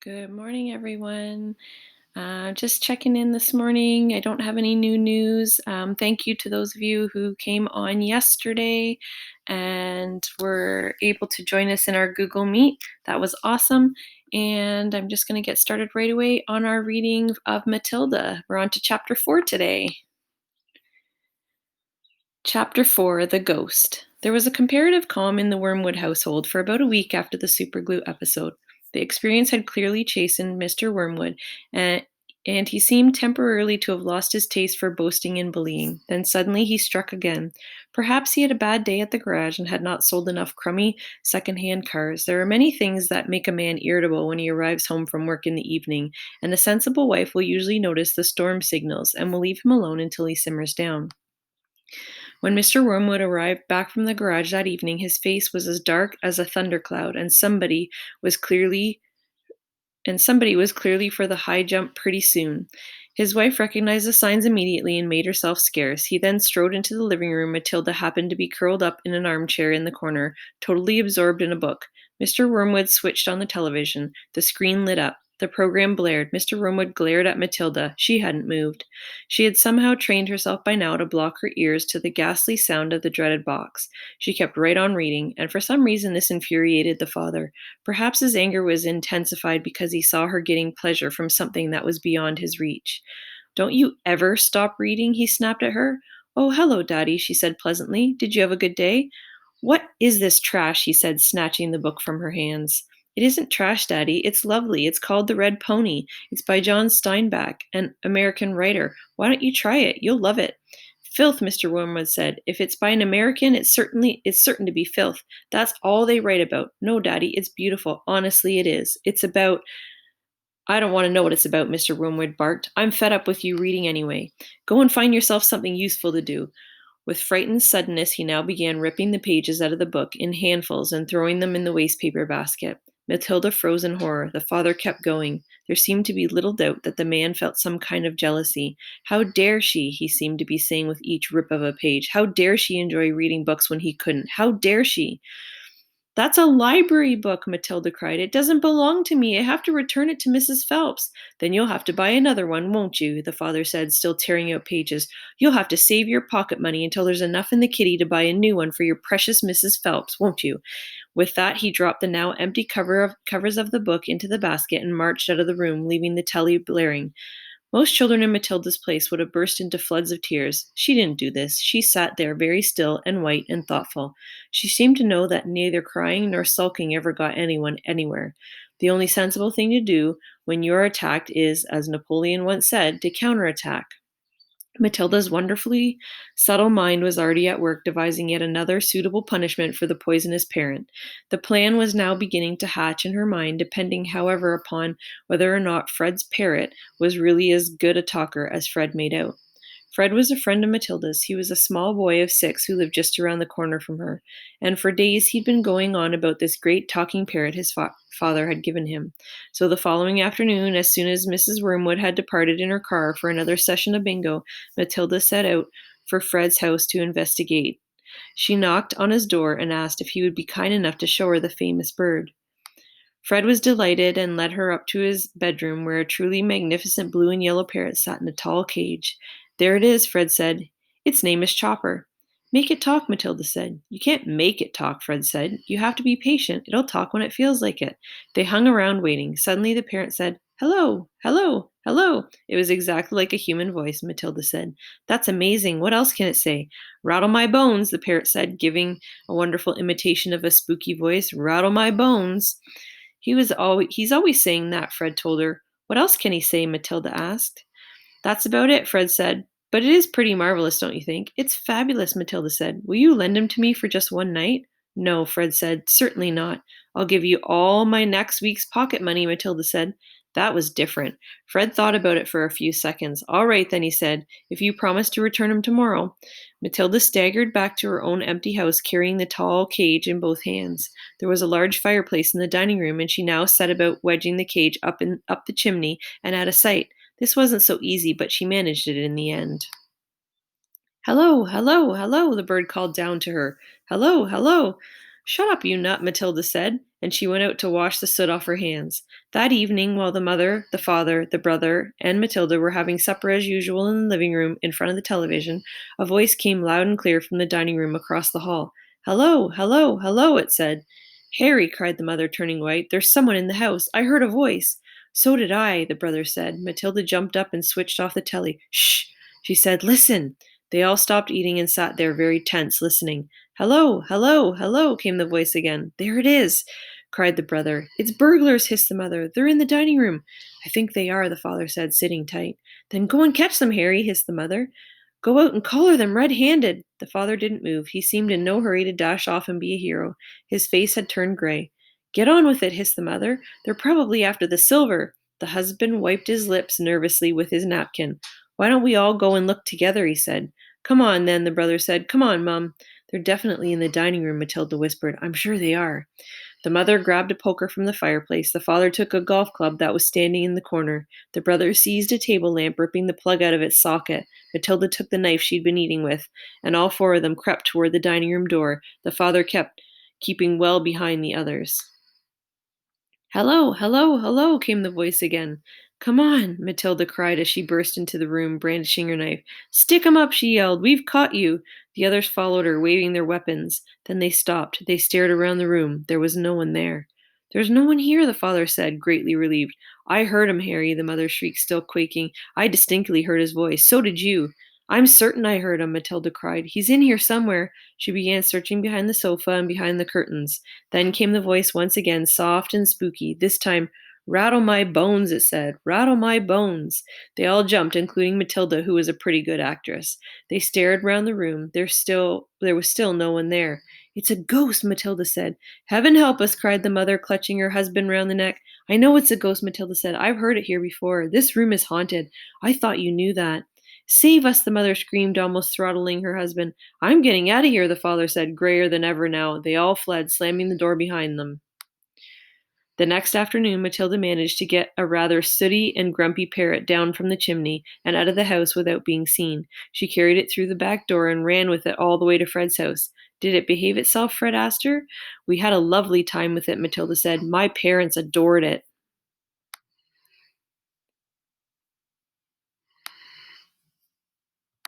Good morning, everyone. Just checking in this morning. I don't have any new news. Thank you to those of you who came on yesterday and were able to join us in our Google Meet. That was awesome. And I'm just going to get started right away on our reading of Matilda. We're on to chapter 4 today. Chapter 4 The Ghost. There was a comparative calm in the Wormwood household for about a week after the superglue episode. The experience had clearly chastened Mr. Wormwood, and he seemed temporarily to have lost his taste for boasting and bullying. Then suddenly he struck again. Perhaps he had a bad day at the garage and had not sold enough crummy second-hand cars. There are many things that make a man irritable when he arrives home from work in the evening, and a sensible wife will usually notice the storm signals and will leave him alone until he simmers down. When Mr. Wormwood arrived back from the garage that evening, his face was as dark as a thundercloud, and somebody was clearly for the high jump pretty soon. His wife recognized the signs immediately and made herself scarce. He then strode into the living room. Matilda happened to be curled up in an armchair in the corner, totally absorbed in a book. Mr. Wormwood switched on the television. The screen lit up. The program blared. Mr. Wormwood glared at Matilda. She hadn't moved. She had somehow trained herself by now to block her ears to the ghastly sound of the dreaded box. She kept right on reading, and for some reason this infuriated the father. Perhaps his anger was intensified because he saw her getting pleasure from something that was beyond his reach. Don't you ever stop reading? He snapped at her. Oh, hello, Daddy, she said pleasantly. Did you have a good day? What is this trash? He said, snatching the book from her hands. It isn't trash, Daddy. It's lovely. It's called The Red Pony. It's by John Steinbeck, an American writer. Why don't you try it? You'll love it. Filth, Mr. Wormwood said. If it's by an American, it's certain to be filth. That's all they write about. No, Daddy, it's beautiful. Honestly, it is. It's about I don't want to know what it's about, Mr. Wormwood barked. I'm fed up with you reading anyway. Go and find yourself something useful to do. With frightened suddenness, he now began ripping the pages out of the book in handfuls and throwing them in the wastepaper basket. Matilda froze in horror. The father kept going. There seemed to be little doubt that the man felt some kind of jealousy. How dare she, he seemed to be saying with each rip of a page. How dare she enjoy reading books when he couldn't? How dare she? That's a library book, Matilda cried. It doesn't belong to me. I have to return it to Mrs. Phelps. Then you'll have to buy another one, won't you? The father said, still tearing out pages. You'll have to save your pocket money until there's enough in the kitty to buy a new one for your precious Mrs. Phelps, won't you? With that, he dropped the now empty covers of the book into the basket and marched out of the room, leaving the telly blaring. Most children in Matilda's place would have burst into floods of tears. She didn't do this. She sat there very still and white and thoughtful. She seemed to know that neither crying nor sulking ever got anyone anywhere. The only sensible thing to do when you are attacked is, as Napoleon once said, to counterattack. Matilda's wonderfully subtle mind was already at work devising yet another suitable punishment for the poisonous parent. The plan was now beginning to hatch in her mind, depending, however, upon whether or not Fred's parrot was really as good a talker as Fred made out. Fred was a friend of Matilda's. He was a small boy of 6 who lived just around the corner from her, and for days he'd been going on about this great talking parrot his father had given him. So the following afternoon, as soon as Mrs. Wormwood had departed in her car for another session of bingo, Matilda set out for Fred's house to investigate. She knocked on his door and asked if he would be kind enough to show her the famous bird. Fred was delighted and led her up to his bedroom, where a truly magnificent blue and yellow parrot sat in a tall cage. There it is, Fred said. Its name is Chopper. Make it talk, Matilda said. You can't make it talk, Fred said. You have to be patient. It'll talk when it feels like it. They hung around waiting. Suddenly the parrot said, Hello, hello, hello. It was exactly like a human voice, Matilda said. That's amazing. What else can it say? Rattle my bones, the parrot said, giving a wonderful imitation of a spooky voice. Rattle my bones. He's always saying that, Fred told her. What else can he say? Matilda asked. That's about it, Fred said. But it is pretty marvelous, don't you think? It's fabulous, Matilda said. Will you lend him to me for just one night? No, Fred said. Certainly not. I'll give you all my next week's pocket money, Matilda said. That was different. Fred thought about it for a few seconds. All right, then, he said, if you promise to return him tomorrow. Matilda staggered back to her own empty house, carrying the tall cage in both hands. There was a large fireplace in the dining room, and she now set about wedging the cage up the chimney and out of sight. This wasn't so easy, but she managed it in the end. Hello, hello, hello, the bird called down to her. Hello, hello. "Shut up, you nut," Matilda said, and she went out to wash the soot off her hands. That evening, while the mother, the father, the brother, and Matilda were having supper as usual in the living room in front of the television, a voice came loud and clear from the dining room across the hall. "Hello, hello, hello," it said. "Harry," cried the mother, turning white, "there's someone in the house. I heard a voice." "So did I," the brother said. Matilda jumped up and switched off the telly. "Shh," she said, "listen." They all stopped eating and sat there very tense, listening. "Hello, hello, hello," came the voice again. "There it is," cried the brother. "It's burglars," hissed the mother. "They're in the dining room." "I think they are," the father said, sitting tight. "Then go and catch them, Harry," hissed the mother. "Go out and collar them red-handed." The father didn't move. He seemed in no hurry to dash off and be a hero. His face had turned gray. "Get on with it," hissed the mother. "They're probably after the silver." The husband wiped his lips nervously with his napkin. "Why don't we all go and look together?" he said. "Come on, then," the brother said. "Come on, Mum." "They're definitely in the dining room," Matilda whispered. "I'm sure they are." The mother grabbed a poker from the fireplace. The father took a golf club that was standing in the corner. The brother seized a table lamp, ripping the plug out of its socket. Matilda took the knife she'd been eating with, and all four of them crept toward the dining room door. The father kept keeping well behind the others. "Hello, hello, hello," came the voice again. "Come on," Matilda cried as she burst into the room, brandishing her knife. "Stick 'em up," she yelled. "We've caught you." The others followed her, waving their weapons. Then they stopped. They stared around the room. There was no one there. "There's no one here," the father said, greatly relieved. "I heard him, Harry," the mother shrieked, still quaking. "I distinctly heard his voice. So did you." "I'm certain I heard him," Matilda cried. "He's in here somewhere." She began searching behind the sofa and behind the curtains. Then came the voice once again, soft and spooky. This time, "Rattle my bones," it said. "Rattle my bones." They all jumped, including Matilda, who was a pretty good actress. They stared round the room. There was still no one there. "It's a ghost," Matilda said. "Heaven help us," cried the mother, clutching her husband round the neck. "I know it's a ghost," Matilda said. "I've heard it here before. This room is haunted. I thought you knew that." "Save us," the mother screamed, almost throttling her husband. "I'm getting out of here," the father said, grayer than ever now. They all fled, slamming the door behind them. The next afternoon, Matilda managed to get a rather sooty and grumpy parrot down from the chimney and out of the house without being seen. She carried it through the back door and ran with it all the way to Fred's house. "Did it behave itself?" Fred asked her. "We had a lovely time with it," Matilda said. "My parents adored it."